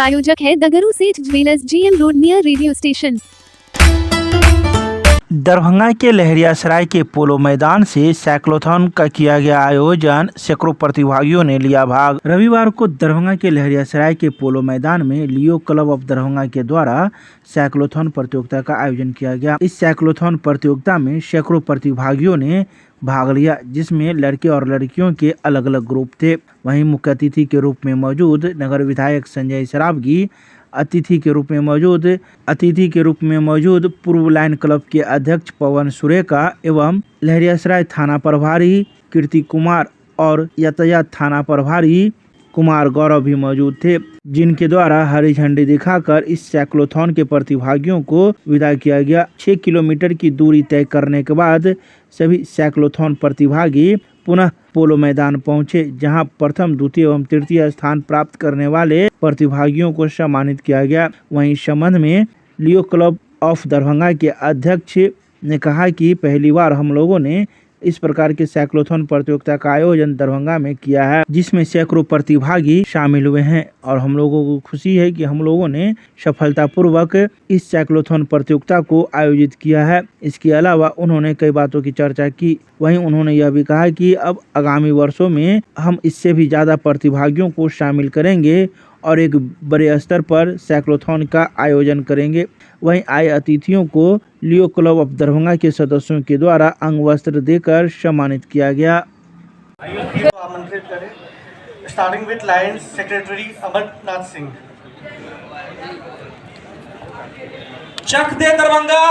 प्रायोजक है दगरू सेठ jewellers, GM road, near radio station. Darbhanga के लहरियासराय के पोलो मैदान से साइक्लोथॉन का किया गया आयोजन, सैकड़ों प्रतिभागियों ने लिया भाग। रविवार को दरभंगा के लहरियासराय के पोलो मैदान में लियो क्लब ऑफ दरभंगा के द्वारा साइक्लोथॉन प्रतियोगिता का आयोजन किया गया। इस साइक्लोथॉन प्रतियोगिता में सैकड़ों प्रतिभागियों ने भाग लिया, जिसमें लड़के और लड़कियों के अलग अलग ग्रुप थे। वहीं मुख्य अतिथि के रूप में मौजूद नगर विधायक संजय सरावगी, अतिथि के रूप में मौजूद पूर्व लाइन क्लब के अध्यक्ष पवन सुरेका एवं लहरियासराय थाना प्रभारी कीर्ति कुमार और यातायात थाना प्रभारी कुमार गौरव भी मौजूद थे, जिनके द्वारा हरी झंडी दिखाकर इस साइक्लोथॉन के प्रतिभागियों को विदा किया गया। 6 किलोमीटर की दूरी तय करने के बाद सभी साइक्लोथॉन प्रतिभागी पुनः पोलो मैदान पहुंचे, जहां प्रथम, द्वितीय एवं तृतीय स्थान प्राप्त करने वाले प्रतिभागियों को सम्मानित किया गया। वहीं इस संबंध में लियो क्लब ऑफ दरभंगा के अध्यक्ष ने कहा कि पहली बार हम लोगों ने इस प्रकार के साइक्लोथॉन प्रतियोगिता का आयोजन दरभंगा में किया है, जिसमें सैकड़ों प्रतिभागी शामिल हुए हैं और हम लोगों को खुशी है कि हम लोगों ने सफलतापूर्वक इस साइक्लोथॉन प्रतियोगिता को आयोजित किया है। इसके अलावा उन्होंने कई बातों की चर्चा की। वहीं उन्होंने यह भी कहा कि अब आगामी वर्षों में हम इससे भी ज़्यादा प्रतिभागियों को शामिल करेंगे और एक बड़े स्तर पर साइक्लोथॉन का आयोजन करेंगे। वहीं आए अतिथियों को लियो क्लब ऑफ दरभंगा के सदस्यों के द्वारा अंग वस्त्र देकर सम्मानित किया गया। आमंत्रित करें, starting with Lions secretary Amarnath Singh. चक दे दरभंगा,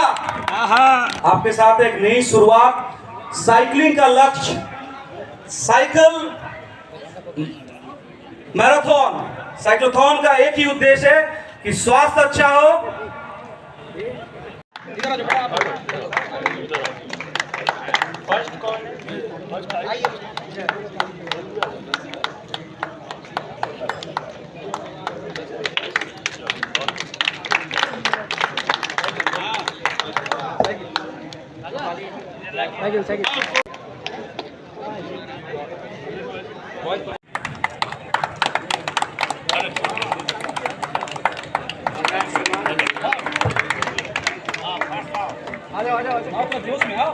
आपके साथ एक नई शुरुआत। साइकिलिंग का लक्ष्य, साइकिल मैराथन, साइक्लोथॉन का एक ही उद्देश्य है कि स्वास्थ्य अच्छा हो। जोश में आओ।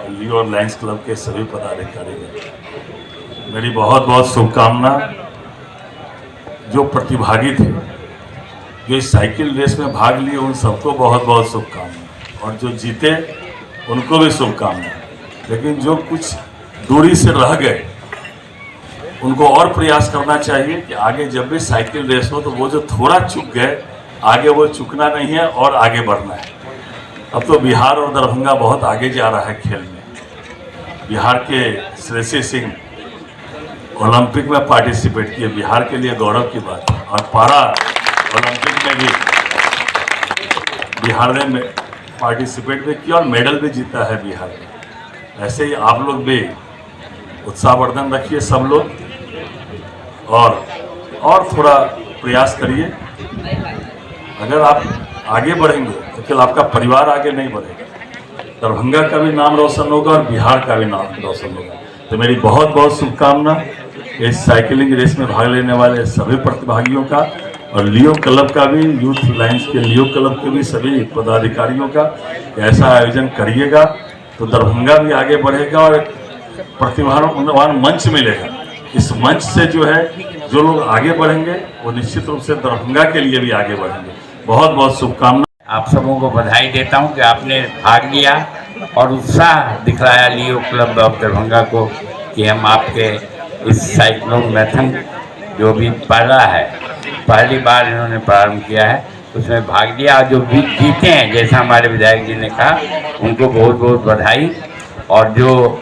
लियो और लायंस क्लब के सभी पदाधिकारी, मेरी बहुत बहुत शुभकामना। जो प्रतिभागी थे, जो इस साइकिल रेस में भाग लिए, उन सबको बहुत बहुत शुभकामना और जो जीते उनको भी शुभकामना। लेकिन जो कुछ दूरी से रह गए, उनको और प्रयास करना चाहिए कि आगे जब भी साइकिल रेस हो तो वो जो थोड़ा चूक गए, आगे वो चूकना नहीं है और आगे बढ़ना है। अब तो बिहार और दरभंगा बहुत आगे जा रहा है खेल में। बिहार के श्रेयसी सिंह ओलंपिक में पार्टिसिपेट किए, बिहार के लिए गौरव की बात है। और पारा ओलंपिक में भी बिहार ने पार्टिसिपेट भी किया और मेडल भी जीता है बिहार में। ऐसे ही आप लोग भी उत्साहवर्धन रखिए सब लोग, और थोड़ा प्रयास करिए। अगर आप आगे बढ़ेंगे तो केवल आपका परिवार आगे नहीं बढ़ेगा, दरभंगा का भी नाम रोशन होगा और बिहार का भी नाम रोशन होगा। तो मेरी बहुत बहुत शुभकामना इस साइकिलिंग रेस में भाग लेने वाले सभी प्रतिभागियों का, और लियो क्लब का भी, यूथ लायंस के लियो क्लब के भी सभी पदाधिकारियों का। ऐसा आयोजन करिएगा तो दरभंगा भी आगे बढ़ेगा और प्रतिभावान मंच मिलेगा। इस मंच से जो है, जो लोग आगे बढ़ेंगे वो निश्चित रूप से दरभंगा के लिए भी आगे बढ़ेंगे। बहुत बहुत शुभकामना। आप सबों को बधाई देता हूं कि आपने भाग लिया और उत्साह दिखलाया लियो क्लब ऑफ दरभंगा को कि हम आपके इस साइक्लोन मैराथन जो भी पहली बार इन्होंने प्रारंभ किया है, उसमें भाग लिया। और जो भी जीते हैं, जैसा हमारे विधायक जी ने कहा, उनको बहुत बहुत बधाई। और जो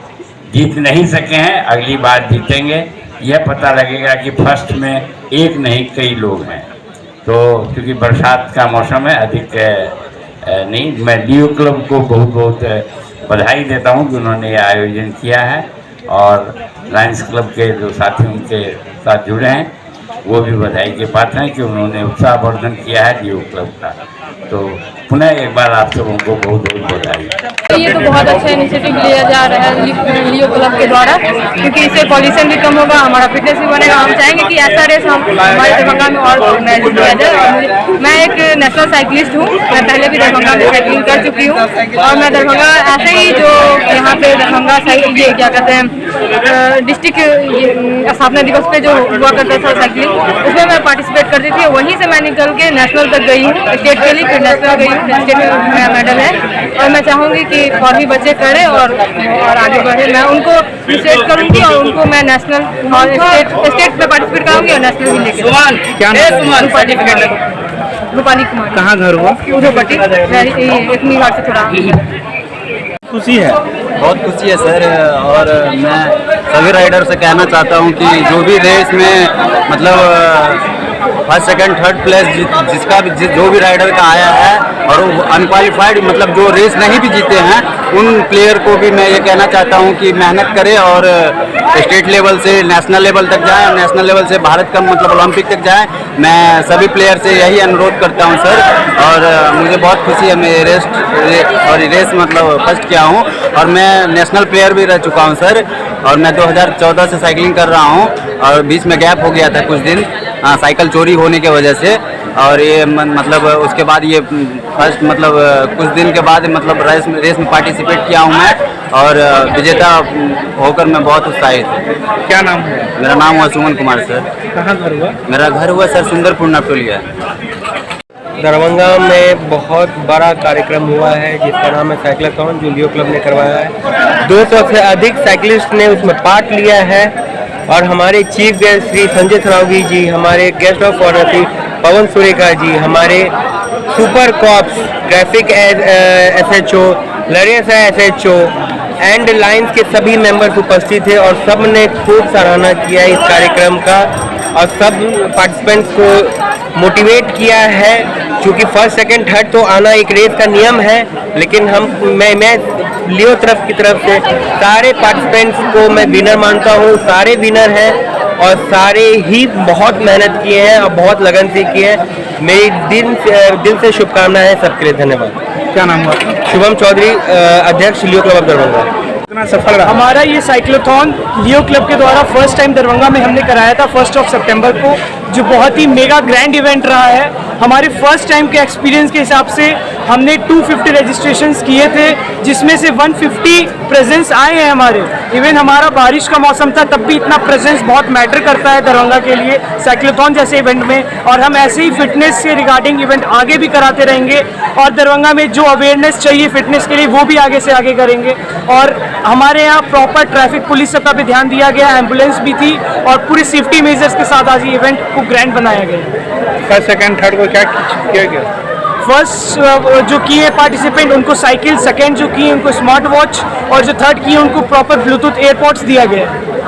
जीत नहीं सके हैं, अगली बार जीतेंगे। यह पता लगेगा कि फर्स्ट में एक नहीं कई लोग हैं। तो क्योंकि बरसात का मौसम है, अधिक नहीं, मैं लियो क्लब को बहुत बहुत बधाई देता हूं कि उन्होंने यह आयोजन किया है। और लायंस क्लब के जो साथी उनके साथ जुड़े हैं, वो भी बधाई के पात्र हैं कि उन्होंने उत्साहवर्धन किया है लियो क्लब का। तो पुनः एक बार आप सबों को बहुत बहुत बधाई। ये तो बहुत अच्छा इनिशिएटिव लिया जा रहा है लियो क्लब के द्वारा, क्योंकि इससे पॉल्यूशन भी कम होगा, हमारा फिटनेस भी बनेगा। हम चाहेंगे कि ऐसा रेस हम हमारे दरभंगा में और ऑर्गेनाइज किया जाए। और मैं एक नेशनल साइकिलिस्ट हूँ, मैं पहले भी दरभंगा में साइकिलिंग कर चुकी हूँ और मैं दरभंगा ऐसे ही जो यहाँ पे दरभंगा ये क्या कहते हैं डिस्ट्रिक्ट स्थापना दिवस पे जो हुआ करता था साइकिलिंग, उसमें मैं पार्टिसिपेट करती थी। वहीं से मैं निकल के नेशनल तक गई हूँ, स्टेट के लिए, फिर नेशनल गई हूँ, स्टेट में मेरा मेडल है। और मैं चाहूँगी कि और भी बच्चे करें और आगे बढ़े। मैं उनको इंस्ट्रक्ट करूँगी और उनको मैं नेशनल और स्टेट में पार्टिसिपेट कराऊंगी और नेशनल भी लेके। क्या नाम? रूपाली कुमार। कहाँ घर हुआ? उधोपट्टी, इतनी बार से थोड़ा खुशी है? बहुत खुशी है सर। और मैं सभी राइडर से कहना चाहता हूं कि जो भी रेस में मतलब फर्स्ट सेकंड थर्ड प्लेस जिसका भी जो भी राइडर का आया है और वो अनक्वालिफाइड मतलब जो रेस नहीं भी जीते हैं, उन प्लेयर को भी मैं ये कहना चाहता हूं कि मेहनत करें और स्टेट लेवल से नेशनल लेवल तक जाएं और नेशनल लेवल से भारत का मतलब ओलंपिक तक जाएं। मैं सभी प्लेयर से यही अनुरोध करता हूं सर। और मुझे बहुत खुशी है, मैं रेस मतलब फर्स्ट किया हूं और मैं नेशनल प्लेयर भी रह चुका हूं सर। और मैं 2014 से साइकिलिंग कर रहा हूं और बीच में गैप हो गया था कुछ दिन साइकिल चोरी होने की वजह से। और ये मतलब उसके बाद ये फर्स्ट मतलब कुछ दिन के बाद मतलब रेस में पार्टिसिपेट किया हूँ मैं और विजेता होकर मैं बहुत उत्साहित हूँ। क्या नाम है? मेरा नाम हुआ सुमन कुमार सर। कहाँ घर हुआ? मेरा घर हुआ सर सुंदरपुर नपटोलिया। दरभंगा में बहुत बड़ा कार्यक्रम हुआ है जिसका नाम है साइक्लोथॉन, जो लियो क्लब ने करवाया है। 200 से अधिक साइकिलिस्ट ने उसमें पार्ट लिया है और हमारे चीफ गेस्ट श्री संजय सरावगी जी, हमारे guest of honour Shri Pawan Surekha ji, हमारे सुपर कॉप्स ट्रैफिक SHO, लरेसा SHO एंड लाइन्स के सभी मेंबर्स उपस्थित थे और सब ने खूब सराहना किया इस कार्यक्रम का और सब पार्टिसिपेंट्स को मोटिवेट किया है। क्योंकि फर्स्ट सेकंड थर्ड तो आना एक रेस का नियम है, लेकिन मैं लियो की तरफ से सारे पार्टिसिपेंट्स को मैं विनर मानता हूँ। सारे विनर हैं और सारे ही बहुत मेहनत किए हैं और बहुत लगन से किए हैं। मेरी दिल से शुभकामनाएं हैं सबके लिए। धन्यवाद। क्या नाम हुआ? शुभम चौधरी, अध्यक्ष लियो क्लब ऑफ दरभंगा। कितना सफल रहा हमारा ये साइक्लोथॉन लियो क्लब के द्वारा फर्स्ट टाइम दरभंगा में हमने कराया था 1 सितंबर को, जो बहुत ही मेगा ग्रैंड इवेंट रहा है। हमारे फर्स्ट टाइम के एक्सपीरियंस के हिसाब से हमने 250 रजिस्ट्रेशंस किए थे, जिसमें से 150 प्रेजेंस आए हैं हमारे। इवन हमारा बारिश का मौसम था, तब भी इतना प्रेजेंस बहुत मैटर करता है दरभंगा के लिए साइक्लोथॉन जैसे इवेंट में। और हम ऐसे ही फिटनेस से रिगार्डिंग इवेंट आगे भी कराते रहेंगे और दरभंगा में जो अवेयरनेस चाहिए फिटनेस के लिए वो भी आगे से आगे करेंगे। और हमारे यहाँ प्रॉपर ट्रैफिक पुलिस का भी ध्यान दिया गया, एम्बुलेंस भी थी और पूरी सेफ्टी मेजर्स के साथ आज ये इवेंट को ग्रैंड बनाया गया। फर्स्ट सेकंड थर्ड को क्या किया गया? फर्स्ट जो किए पार्टिसिपेंट उनको साइकिल, सेकंड जो किए उनको स्मार्ट वॉच और जो थर्ड किए उनको प्रॉपर ब्लूटूथ एयरपॉड्स दिया गया है।